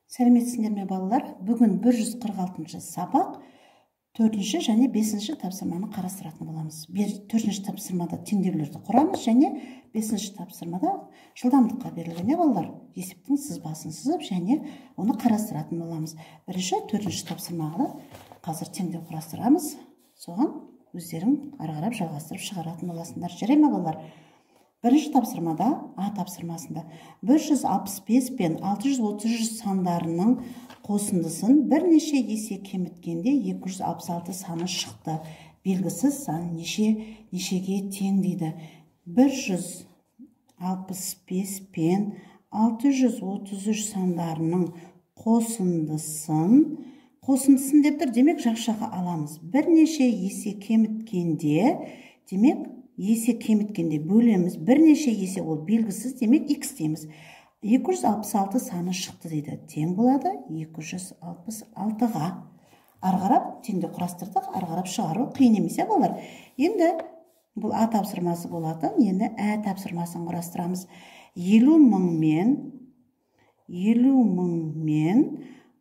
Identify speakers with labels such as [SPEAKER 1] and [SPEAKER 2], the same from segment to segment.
[SPEAKER 1] Сәлеметсіздер ме балалар? Бүгін 146 сабақ 4-ші және 5-ші тапсырманы қарастыратын боламыз. 4-ші тапсырмада теңдеулерді құрамыз және 5-ші тапсырмада жылдамдыққа берілген балалар. Есептің сызбасын сызып және оны қарастыратын боламыз. 4-ші тапсырмада қазір теңдеу құрастырамыз. Соған өздерің ары қарап жалғастырып шығаратын боласыңдар. Жарай ма балалар? Бірінші тапсырмада, А тапсырмасында 565 пен 633 сандарының қосындысын бірнеше есе кеміткенде 266 саны шықты. Белгісіз сан нешеге тең дейді. 565 пен 633 сандарының қосындысын деп тұр, демек жақшаға аламыз. Бірнеше есе кеміткенде, демек есе кеміткенде бөлеміз, бірнеше есе ол белгісіз, демек x дейміз. 266 саны шықты дейді. Тең болады 266-ға. Арғарап теңді құрастырдық, арғарап шығару қиын емес балалар. Енді бұл А тапсырмасы болатын, енді Ә тапсырмасын құрастырамыз. 50 мың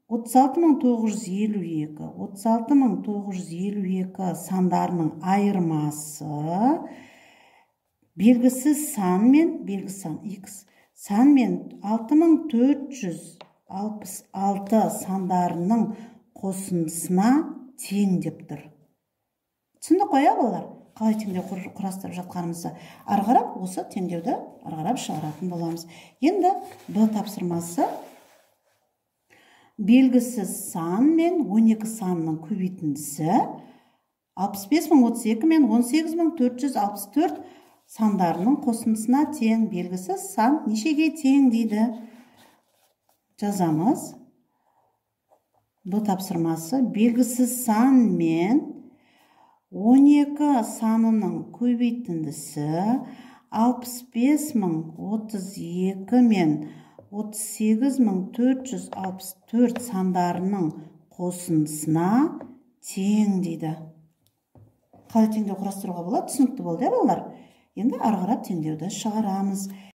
[SPEAKER 1] 36.952 сандарының айырмасы белгісіз сан мен белгісіз сан x сан мен 6466 сандарының қосындысына тең деп тұр. Түсінді қоя балалар? Қалай теңдеу құрастырып жатқанымызды арғарап осы теңдеуді арғарап шығаратын боламыз. Енді Б тапсырмасы белгісіз сан мен 12 санының көбейтіндісі 65.032 мен 18.464 сандарының қосындысына тең. Белгісіз сан нешеге тең дейді. Жазамыз. Бұл тапсырмасы белгісіз сан мен 12 санының көбейтіндісі 65.032 мен 38.464 сандарының қосындысына тең дейді. Қалай теңдеу құрастыруға болады? Түсінікті болды, балалар? Енді арғарап теңдеуді шығарамыз.